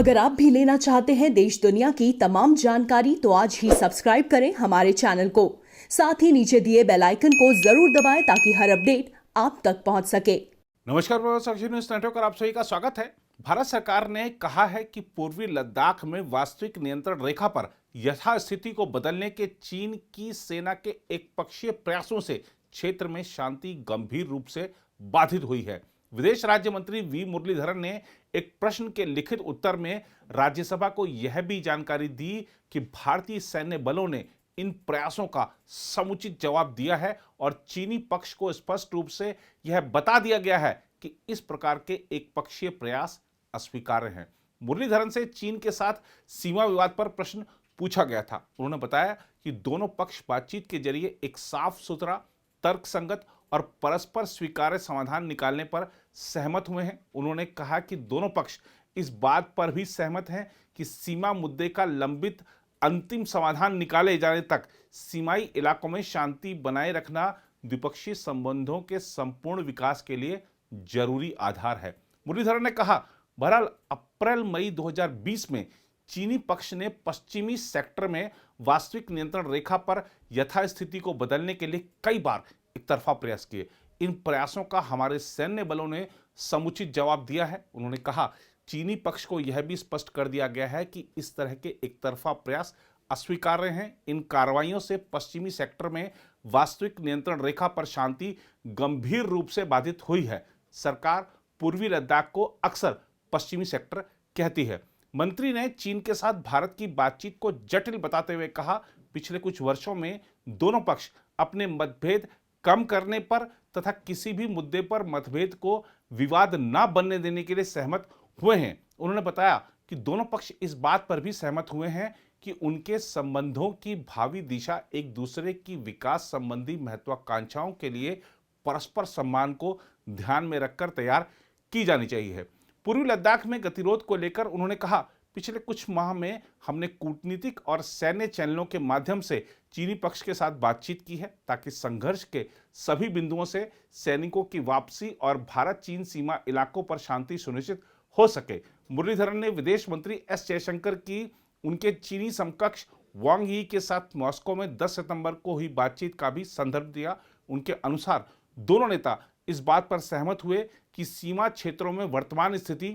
अगर आप भी लेना चाहते हैं देश दुनिया की तमाम जानकारी तो आज ही सब्सक्राइब करें हमारे चैनल को। साथ ही नीचे दिए बेल आइकन को जरूर दबाएं ताकि हर अपडेट आप तक पहुंच सके। नमस्कार साक्षी न्यूज नेटवर्क और आप सभी का स्वागत है। भारत सरकार ने कहा है कि पूर्वी लद्दाख में वास्तविक नियंत्रण रेखा पर यथास्थिति को बदलने के चीन की सेना के एकपक्षीय प्रयासों से क्षेत्र में शांति गंभीर रूप से बाधित हुई है। विदेश राज्य मंत्री वी मुरलीधरन ने एक प्रश्न के लिखित उत्तर में राज्यसभा को यह भी जानकारी दी कि भारतीय सैन्य बलों ने इन प्रयासों का समुचित जवाब दिया है और चीनी पक्ष को स्पष्ट रूप से यह बता दिया गया है कि इस प्रकार के एकपक्षीय प्रयास अस्वीकार्य हैं। मुरलीधरन से चीन के साथ सीमा विवाद पर प्रश्न पूछा गया था। उन्होंने बताया कि दोनों पक्ष बातचीत के जरिए एक साफ सुथरा, तर्कसंगत और परस्पर स्वीकार्य समाधान निकालने पर सहमत हुए हैं। उन्होंने कहा कि दोनों पक्ष इस बात पर भी सहमत हैं कि सीमा मुद्दे का लंबित अंतिम समाधान निकाले जाने तक सीमाई इलाकों में शांति बनाए रखना द्विपक्षीय संबंधों के संपूर्ण विकास के लिए जरूरी आधार है। मुरलीधरन ने कहा, बहरहाल अप्रैल मई 2020 में चीनी पक्ष ने पश्चिमी सेक्टर में वास्तविक नियंत्रण रेखा पर यथास्थिति को बदलने के लिए कई बार एकतरफा प्रयास किए। इन प्रयासों का हमारे सैन्य बलों ने समुचित जवाब दिया है। उन्होंने कहा, चीनी पक्ष को यह भी स्पष्ट कर दिया गया है कि इस तरह के एकतरफा प्रयास अस्वीकार्य हैं। इन कार्रवाइयों से पश्चिमी सेक्टर में वास्तविक नियंत्रण रेखा पर शांति गंभीर रूप से बाधित हुई है। सरकार पूर्वी लद्दाख को अक्सर पश्चिमी सेक्टर कहती है। मंत्री ने चीन के साथ भारत की बातचीत को जटिल बताते हुए कहा, पिछले कुछ वर्षों में दोनों पक्ष अपने मतभेद कम करने पर तथा किसी भी मुद्दे पर मतभेद को विवाद न बनने देने के लिए सहमत हुए हैं। उन्होंने बताया कि दोनों पक्ष इस बात पर भी सहमत हुए हैं कि उनके संबंधों की भावी दिशा एक दूसरे की विकास संबंधी महत्वाकांक्षाओं के लिए परस्पर सम्मान को ध्यान में रखकर तैयार की जानी चाहिए। पूर्वी लद्दाख में गतिरोध को लेकर उन्होंने कहा, पिछले कुछ माह में हमने कूटनीतिक और सैन्य चैनलों के माध्यम से चीनी पक्ष के साथ बातचीत की है ताकि संघर्ष के सभी बिंदुओं से सैनिकों की वापसी और भारत चीन सीमा इलाकों पर शांति सुनिश्चित हो सके। मुरलीधरन ने विदेश मंत्री एस जयशंकर की उनके चीनी समकक्ष वांग यी के साथ मॉस्को में 10 सितंबर को हुई बातचीत का भी संदर्भ दिया। उनके अनुसार दोनों नेता इस बात पर सहमत हुए कि सीमा क्षेत्रों में वर्तमान स्थिति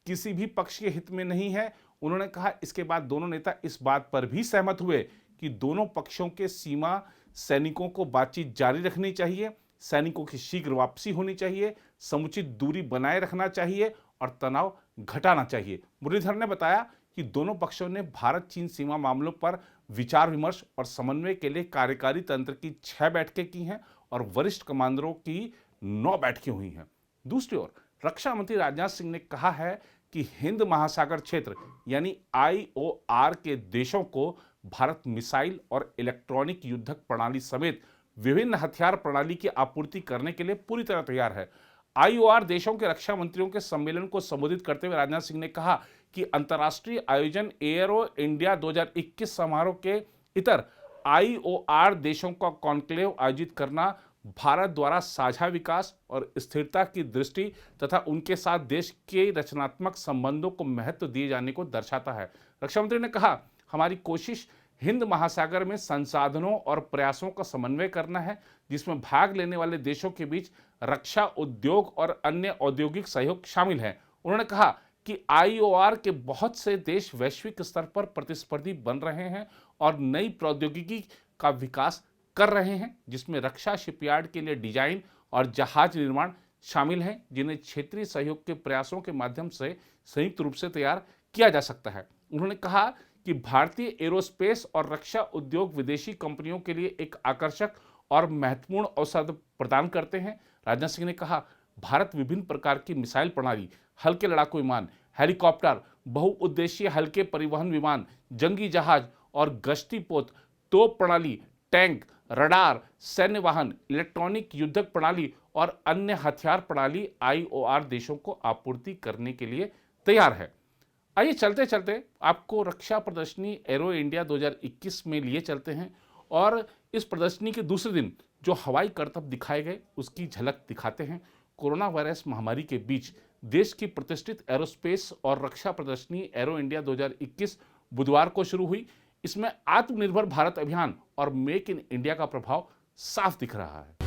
किसी भी पक्ष के हित में नहीं है। उन्होंने कहा, इसके बाद दोनों नेता इस बात पर भी सहमत हुए कि दोनों पक्षों के सीमा सैनिकों को बातचीत जारी रखनी चाहिए, सैनिकों की शीघ्र वापसी होनी चाहिए, समुचित दूरी बनाए रखना चाहिए और तनाव घटाना चाहिए। मुरलीधरन ने बताया कि दोनों पक्षों ने भारत चीन सीमा मामलों पर विचार विमर्श और समन्वय के लिए कार्यकारी तंत्र की 6 बैठकें की हैं और वरिष्ठ कमांडरों की 9 बैठकें हुई हैं। दूसरी ओर रक्षा मंत्री राजनाथ सिंह ने कहा है कि हिंद महासागर क्षेत्र यानी IOR के देशों को भारत मिसाइल और इलेक्ट्रॉनिक युद्धक प्रणाली समेत विभिन्न हथियार प्रणाली की आपूर्ति करने के लिए पूरी तरह तैयार है। IOR देशों के रक्षा मंत्रियों के सम्मेलन को संबोधित करते हुए राजनाथ सिंह ने कहा कि अंतर्राष्ट्रीय आयोजन एयरो इंडिया 2021 समारोह के इतर IOR देशों का कॉन्क्लेव आयोजित करना भारत द्वारा साझा विकास और स्थिरता की दृष्टि तथा उनके साथ देश के रचनात्मक संबंधों को महत्व दिए जाने को दर्शाता है। रक्षा मंत्री ने कहा, हमारी कोशिश हिंद महासागर में संसाधनों और प्रयासों का समन्वय करना है जिसमें भाग लेने वाले देशों के बीच रक्षा उद्योग और अन्य औद्योगिक सहयोग शामिल है। उन्होंने कहा कि IOR के बहुत से देश वैश्विक स्तर पर प्रतिस्पर्धी बन रहे हैं और नई प्रौद्योगिकी का विकास कर रहे हैं जिसमें रक्षा शिपयार्ड के लिए डिजाइन और जहाज निर्माण शामिल हैं जिन्हें क्षेत्रीय सहयोग के प्रयासों के माध्यम से संयुक्त रूप से तैयार किया जा सकता है। उन्होंने कहा कि भारतीय एरोस्पेस और रक्षा उद्योग विदेशी कंपनियों के लिए एक आकर्षक और महत्वपूर्ण अवसर प्रदान करते हैं। राजनाथ सिंह ने कहा, भारत विभिन्न प्रकार की मिसाइल प्रणाली, हल्के लड़ाकू विमान, हेलीकॉप्टर, बहुउद्देशीय हल्के परिवहन विमान, जंगी जहाज और गश्ती पोत, तोप प्रणाली, टैंक, रडार, सैन्य वाहन, इलेक्ट्रॉनिक युद्धक प्रणाली और अन्य हथियार प्रणाली IOR देशों को आपूर्ति करने के लिए तैयार है। आइए चलते चलते आपको रक्षा प्रदर्शनी एरो इंडिया 2021 में लिए चलते हैं और इस प्रदर्शनी के दूसरे दिन जो हवाई करतब दिखाए गए उसकी झलक दिखाते हैं। कोरोना वायरस महामारी के बीच देश की प्रतिष्ठित एरोस्पेस और रक्षा प्रदर्शनी एरो इंडिया 2021 बुधवार को शुरू हुई। इसमें आत्मनिर्भर भारत अभियान और मेक इन इंडिया का प्रभाव साफ दिख रहा है।